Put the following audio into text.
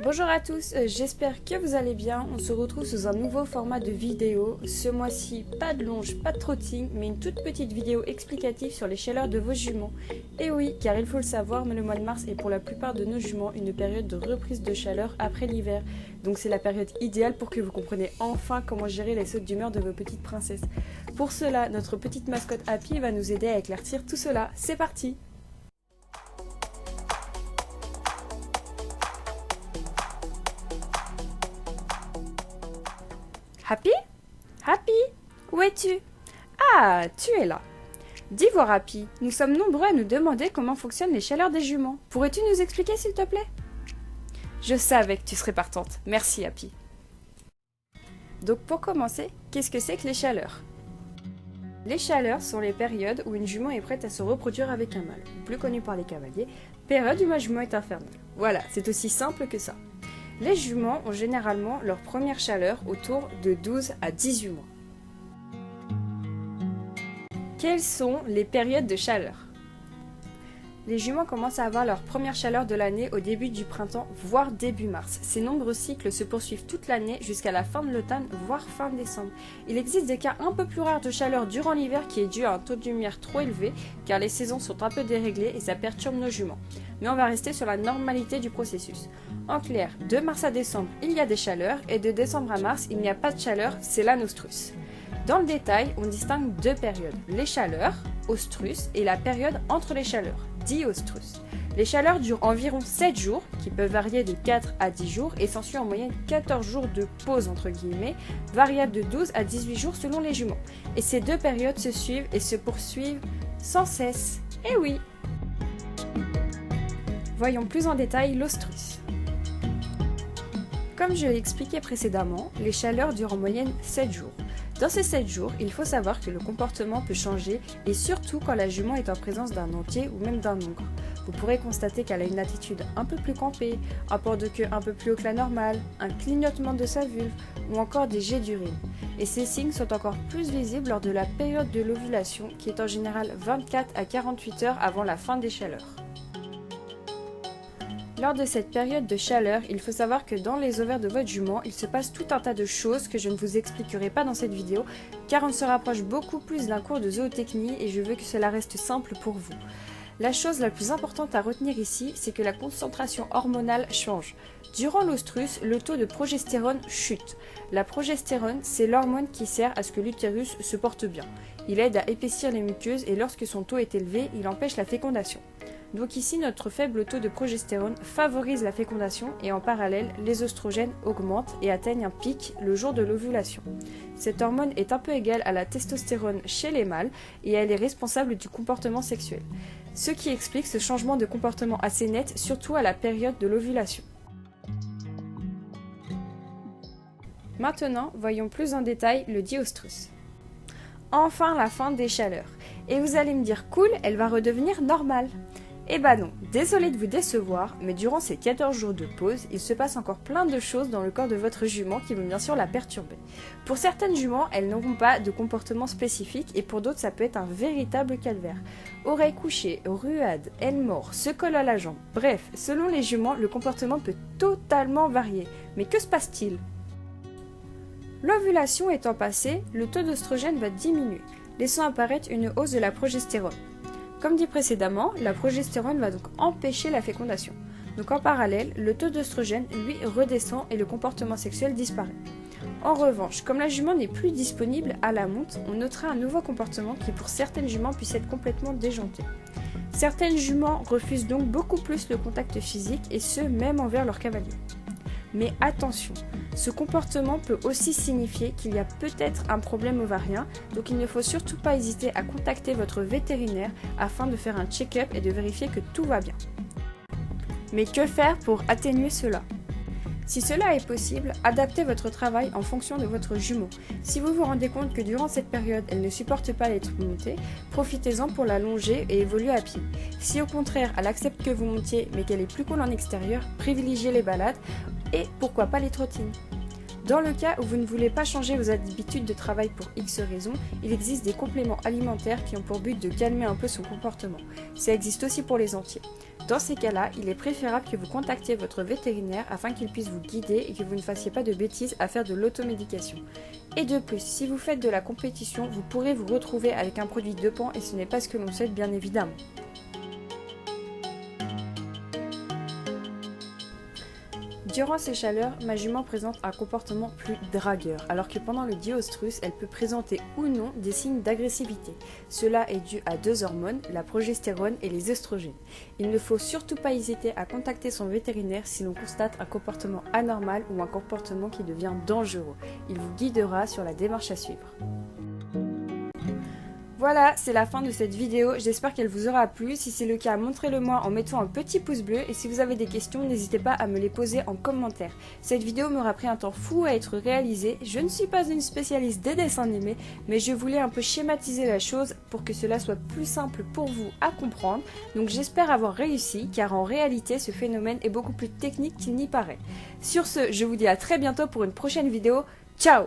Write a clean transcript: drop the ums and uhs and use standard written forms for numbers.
Bonjour à tous, j'espère que vous allez bien. On se retrouve sous un nouveau format de vidéo. Ce mois-ci, pas de longe, pas de trotting, mais une toute petite vidéo explicative sur les chaleurs de vos juments. Et oui, car il faut le savoir, mais le mois de mars est pour la plupart de nos juments une période de reprise de chaleur après l'hiver. Donc c'est la période idéale pour que vous compreniez enfin comment gérer les sautes d'humeur de vos petites princesses. Pour cela, notre petite mascotte Happy va nous aider à éclaircir tout cela. C'est parti! Happy? Happy? Où es-tu? Ah, tu es là. Dis voir Happy, nous sommes nombreux à nous demander comment fonctionnent les chaleurs des juments. Pourrais-tu nous expliquer s'il te plaît? Je savais que tu serais partante. Merci Happy. Donc pour commencer, qu'est-ce que c'est que les chaleurs? Les chaleurs sont les périodes où une jument est prête à se reproduire avec un mâle, plus connu par les cavaliers, période où ma jument est infernale. Voilà, c'est aussi simple que ça. Les juments ont généralement leur première chaleur autour de 12 à 18 mois. Quelles sont les périodes de chaleur? Les juments commencent à avoir leur première chaleur de l'année au début du printemps, voire début mars. Ces nombreux cycles se poursuivent toute l'année jusqu'à la fin de l'automne, voire fin décembre. Il existe des cas un peu plus rares de chaleur durant l'hiver qui est dû à un taux de lumière trop élevé, car les saisons sont un peu déréglées et ça perturbe nos juments. Mais on va rester sur la normalité du processus. En clair, de mars à décembre, il y a des chaleurs, et de décembre à mars, il n'y a pas de chaleur, c'est l'anostrus. Dans le détail, on distingue deux périodes, les chaleurs, ostrus, et la période entre les chaleurs, diostrus. Les chaleurs durent environ 7 jours, qui peuvent varier de 4 à 10 jours, et s'ensuit en moyenne 14 jours de pause entre guillemets, variable de 12 à 18 jours selon les juments. Et ces deux périodes se suivent et se poursuivent sans cesse. Eh oui! Voyons plus en détail l'ostrus. Comme je l'ai expliqué précédemment, les chaleurs durent en moyenne 7 jours. Dans ces 7 jours, il faut savoir que le comportement peut changer et surtout quand la jument est en présence d'un entier ou même d'un ogre. Vous pourrez constater qu'elle a une attitude un peu plus campée, un port de queue un peu plus haut que la normale, un clignotement de sa vulve ou encore des jets d'urine. Et ces signes sont encore plus visibles lors de la période de l'ovulation qui est en général 24 à 48 heures avant la fin des chaleurs. Lors de cette période de chaleur, il faut savoir que dans les ovaires de votre jument, il se passe tout un tas de choses que je ne vous expliquerai pas dans cette vidéo, car on se rapproche beaucoup plus d'un cours de zootechnie et je veux que cela reste simple pour vous. La chose la plus importante à retenir ici, c'est que la concentration hormonale change. Durant l'ostrus, le taux de progestérone chute. La progestérone, c'est l'hormone qui sert à ce que l'utérus se porte bien. Il aide à épaissir les muqueuses et lorsque son taux est élevé, il empêche la fécondation. Donc ici, notre faible taux de progestérone favorise la fécondation et en parallèle, les oestrogènes augmentent et atteignent un pic le jour de l'ovulation. Cette hormone est un peu égale à la testostérone chez les mâles et elle est responsable du comportement sexuel. Ce qui explique ce changement de comportement assez net, surtout à la période de l'ovulation. Maintenant, voyons plus en détail le diostrus. Enfin la fin des chaleurs. Et vous allez me dire cool, elle va redevenir normale. Eh ben non, désolé de vous décevoir, mais durant ces 14 jours de pause, il se passe encore plein de choses dans le corps de votre jument qui vont bien sûr la perturber. Pour certaines juments, elles n'auront pas de comportement spécifique et pour d'autres, ça peut être un véritable calvaire. Oreilles couchées, ruades, ailes mortes, se colle à la jambe. Bref, selon les juments, le comportement peut totalement varier. Mais que se passe-t-il? L'ovulation étant passée, le taux d'œstrogène va diminuer, laissant apparaître une hausse de la progestérone. Comme dit précédemment, la progestérone va donc empêcher la fécondation. Donc en parallèle, le taux d'œstrogène, lui, redescend et le comportement sexuel disparaît. En revanche, comme la jument n'est plus disponible à la monte, on notera un nouveau comportement qui pour certaines juments puisse être complètement déjanté. Certaines juments refusent donc beaucoup plus le contact physique et ce, même envers leur cavalier. Mais attention, ce comportement peut aussi signifier qu'il y a peut-être un problème ovarien, donc il ne faut surtout pas hésiter à contacter votre vétérinaire afin de faire un check-up et de vérifier que tout va bien. Mais que faire pour atténuer cela? Si cela est possible, adaptez votre travail en fonction de votre jument. Si vous vous rendez compte que durant cette période, elle ne supporte pas les troupes montées, profitez-en pour la longer et évoluer à pied. Si au contraire, elle accepte que vous montiez mais qu'elle est plus cool en extérieur, privilégiez les balades et pourquoi pas les trottines. Dans le cas où vous ne voulez pas changer vos habitudes de travail pour X raisons, il existe des compléments alimentaires qui ont pour but de calmer un peu son comportement. Ça existe aussi pour les entiers. Dans ces cas-là, il est préférable que vous contactiez votre vétérinaire afin qu'il puisse vous guider et que vous ne fassiez pas de bêtises à faire de l'automédication. Et de plus, si vous faites de la compétition, vous pourrez vous retrouver avec un produit dopant et ce n'est pas ce que l'on souhaite bien évidemment. Durant ces chaleurs, ma jument présente un comportement plus dragueur, alors que pendant le diostrus, elle peut présenter ou non des signes d'agressivité. Cela est dû à deux hormones, la progestérone et les œstrogènes. Il ne faut surtout pas hésiter à contacter son vétérinaire si l'on constate un comportement anormal ou un comportement qui devient dangereux. Il vous guidera sur la démarche à suivre. Voilà, c'est la fin de cette vidéo, j'espère qu'elle vous aura plu. Si c'est le cas, montrez-le moi en mettant un petit pouce bleu et si vous avez des questions, n'hésitez pas à me les poser en commentaire. Cette vidéo m'aura pris un temps fou à être réalisée, je ne suis pas une spécialiste des dessins animés, mais je voulais un peu schématiser la chose pour que cela soit plus simple pour vous à comprendre, donc j'espère avoir réussi car en réalité ce phénomène est beaucoup plus technique qu'il n'y paraît. Sur ce, je vous dis à très bientôt pour une prochaine vidéo, ciao!